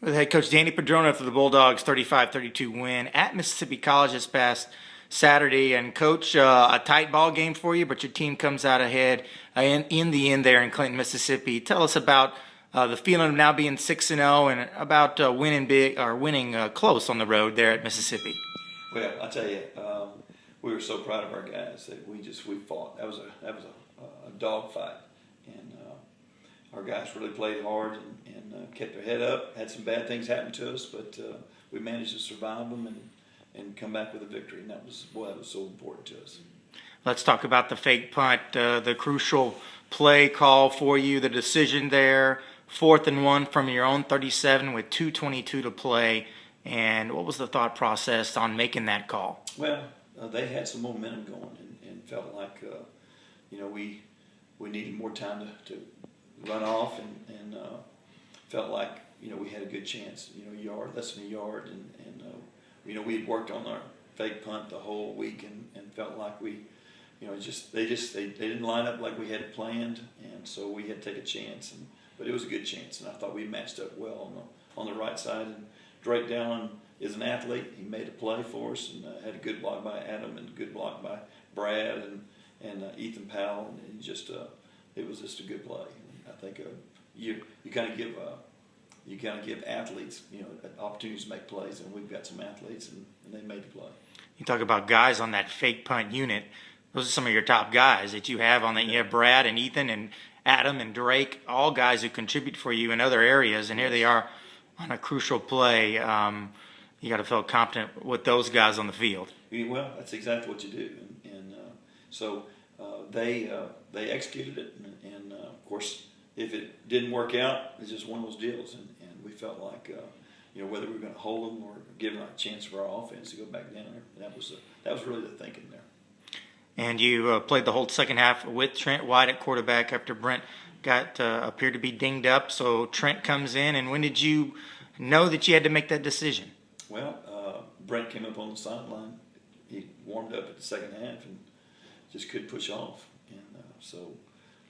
With head coach Danny Padron for the Bulldogs' 35-32 win at Mississippi College this past Saturday. And coach, a tight ball game for you, but your team comes out ahead in the end there in Clinton, Mississippi. Tell us about the feeling of now being 6-0 and about winning big or winning close on the road there at Mississippi. Well, I tell you, we were so proud of our guys that we fought. That was a dog fight, and our guys really played hard and kept their head up. Had some bad things happen to us, but we managed to survive them and come back with a victory. And that was so important to us. Let's talk about the fake punt, the crucial play call for you, the decision there, 4th and 1 from your own 37 with 2:22 to play. And what was the thought process on making that call? Well, they had some momentum going and felt like we needed more time to run off and felt like we had a good chance. Less than a yard, and we had worked on our fake punt the whole week and felt like they didn't line up like we had planned, and so we had to take a chance. But it was a good chance, and I thought we matched up well on the right side. And Drake Dowling is an athlete. He made a play for us and had a good block by Adam and a good block by Brad and Ethan Powell, and it was just a good play. I think you kind of give athletes opportunities to make plays, and we've got some athletes and they made the play. You talk about guys on that fake punt unit. Those are some of your top guys that you have on that. You have Brad and Ethan and Adam and Drake, all guys who contribute for you in other areas, and here they are on a crucial play. You got to feel confident with those guys on the field. Well, that's exactly what you do, and so they executed it, and of course, if it didn't work out, it's just one of those deals, and we felt like whether we were going to hold them or give them a chance for our offense to go back down there. That was really the thinking there. And you played the whole second half with Trent White at quarterback after Brent appeared to be dinged up. So Trent comes in, and when did you know that you had to make that decision? Well, Brent came up on the sideline. He warmed up at the second half and just couldn't push off, and so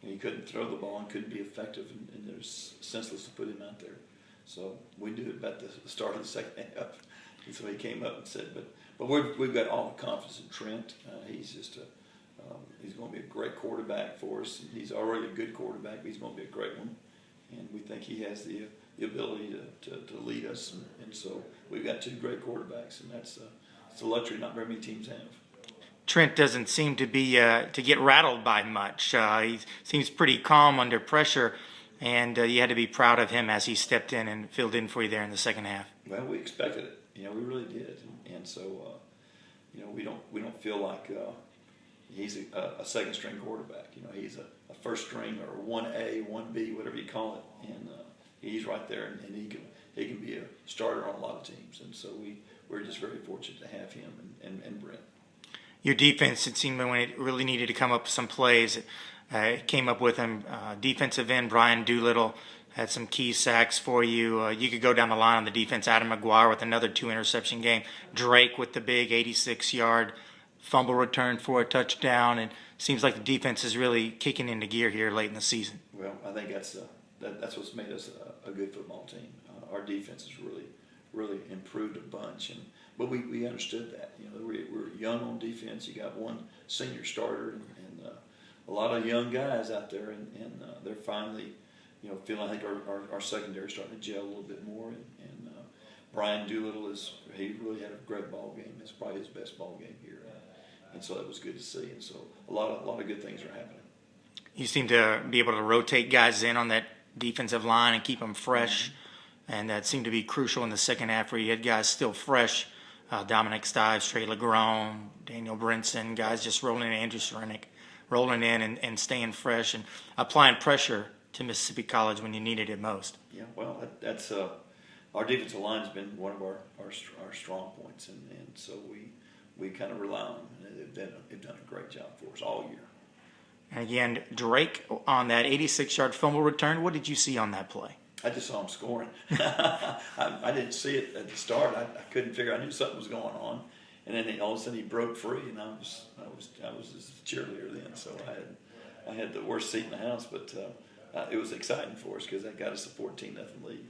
he couldn't throw the ball and couldn't be effective, and it was senseless to put him out there. So we knew about the start of the second half, and so he came up and said, but we've got all the confidence in Trent. He's just he's going to be a great quarterback for us. He's already a good quarterback, but he's going to be a great one, and we think he has the ability to lead us, and so we've got two great quarterbacks, and it's a luxury not very many teams have. Trent doesn't seem to be to get rattled by much. He seems pretty calm under pressure, and you had to be proud of him as he stepped in and filled in for you there in the second half. Well, we expected it. We really did, and so we don't feel like he's a second string quarterback. He's a first string or 1A, 1B, whatever you call it, and he's right there, and he can be a starter on a lot of teams, and so we're just very fortunate to have him and Brent. Your defense, it seemed when it really needed to come up with some plays, it came up with him. Defensive end Brian Doolittle had some key sacks for you. You could go down the line on the defense. Adam McGuire with another 2-interception game. Drake with the big 86-yard fumble return for a touchdown. And it seems like the defense is really kicking into gear here late in the season. Well, I think that's what's made us a good football team. Our defense has really improved a bunch, but we understood that. We're young on defense. You got one senior starter and a lot of young guys out there, and they're finally feeling like our secondary is starting to gel a little bit more. And Brian Doolittle he really had a great ball game. It's probably his best ball game here, and so that was good to see. And so a lot of good things are happening. You seem to be able to rotate guys in on that defensive line and keep them fresh. Mm-hmm. And that seemed to be crucial in the second half where you had guys still fresh. Dominic Stives, Trey LeGrone, Daniel Brinson, guys just rolling in, Andrew Srenick, rolling in and staying fresh and applying pressure to Mississippi College when you needed it most. Yeah, well, that's our defensive line has been one of our strong points, and so we kind of rely on them. They've done a great job for us all year. And again, Drake on that 86-yard fumble return, what did you see on that play? I just saw him scoring. I didn't see it at the start. I couldn't figure. I knew something was going on, and then all of a sudden he broke free, and I was just a cheerleader then. So I had the worst seat in the house, but it was exciting for us because that got us a 14-0 lead.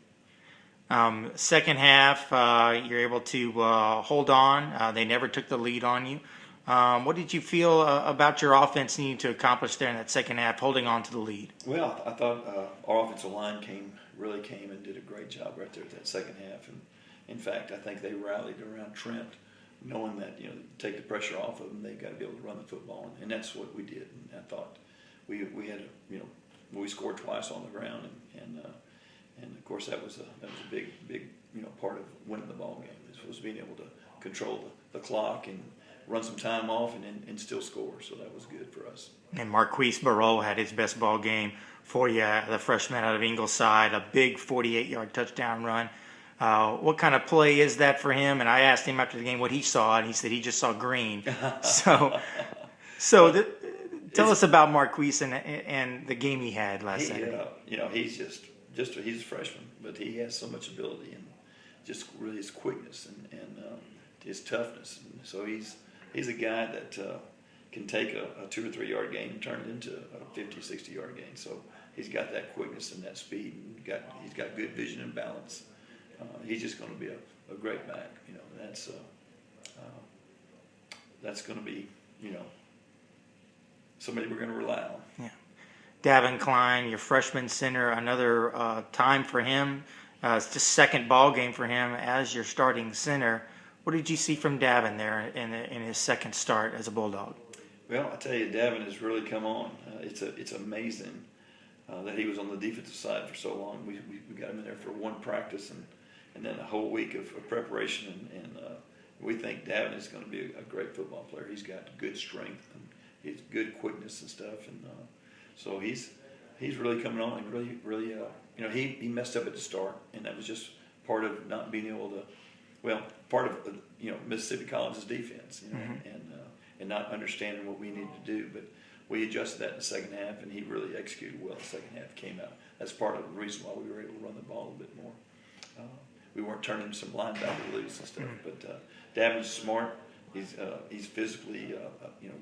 Second half, you're able to hold on. They never took the lead on you. What did you feel about your offense needing to accomplish there in that second half, holding on to the lead? Well, I thought our offensive line really came and did a great job right there at that second half. And in fact, I think they rallied around Trent, knowing that take the pressure off of them, they've got to be able to run the football, and that's what we did. And I thought we had we scored twice on the ground, and of course that was a big part of winning the ball game, was being able to control the clock and run some time off and still score. So that was good for us. And Marquise Barreau had his best ball game for you, the freshman out of Ingleside, a big 48-yard touchdown run. What kind of play is that for him? And I asked him after the game what he saw, and he said he just saw green. Tell us about Marquise and the game he had last Saturday. He's just he's a freshman, but he has so much ability and just really his quickness and his toughness. And so he's a guy that can take a 2 or 3 yard gain and turn it into a 50, 60 yard gain. So he's got that quickness and that speed, and he's got good vision and balance. He's just going to be a great back. That's going to be somebody we're going to rely on. Yeah. Davin Klein, your freshman center, another time for him. It's just second ball game for him as your starting center. What did you see from Davin there in his second start as a Bulldog? Well, I tell you, Davin has really come on. It's amazing that he was on the defensive side for so long. We got him in there for one practice and then a whole week of preparation, and we think Davin is going to be a great football player. He's got good strength and he's good quickness and stuff, and so he's really coming on. And really, he messed up at the start, and that was just part of not being able to. Well, part of Mississippi College's defense, and not understanding what we needed to do, but we adjusted that in the second half, and he really executed well. The second half came out. That's part of the reason why we were able to run the ball a bit more. We weren't turning some linebacker loose and stuff, but Davin's smart. He's physically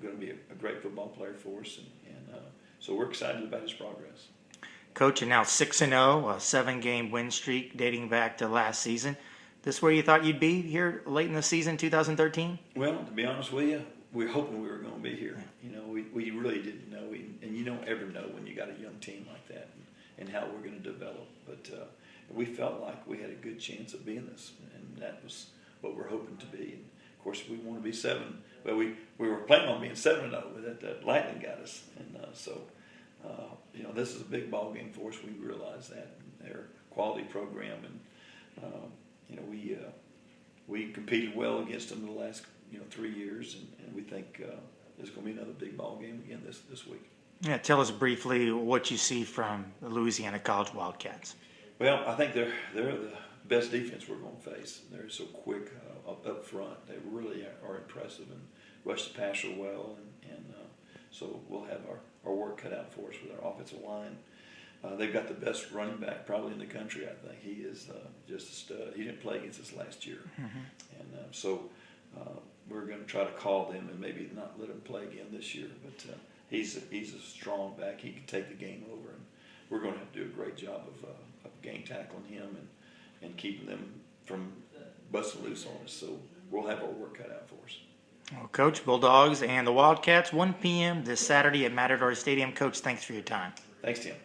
going to be a great football player for us, and so we're excited about his progress. Coach, you're now 6-0, a 7-game win streak dating back to last season. This where you thought you'd be here late in the season, 2013? Well, to be honest with you, we were hoping we were going to be here. We really didn't know, and you don't ever know when you got a young team like that and how we're going to develop. But we felt like we had a good chance of being this, and that was what we're hoping to be. And of course, we want to be 7. Well, we were planning on being 7-0, but that lightning got us, and so this is a big ball game for us. We realize that, and they're a quality program, and we competed well against them the last 3 years, and we think there's going to be another big ball game again this week. Yeah, tell us briefly what you see from the Louisiana College Wildcats. Well, I think they're the best defense we're going to face. They're so quick up front. They really are impressive and rush the passer well, and so we'll have our work cut out for us with our offensive line. They've got the best running back probably in the country, I think. He is just a stud. He didn't play against us last year. And so we're going to try to call them and maybe not let him play again this year. But he's a strong back. He can take the game over. And we're going to have to do a great job of gang tackling him and keeping them from busting loose on us. So we'll have our work cut out for us. Well, Coach, Bulldogs and the Wildcats, 1 p.m. this Saturday at Matador Stadium. Coach, thanks for your time. Thanks, Tim.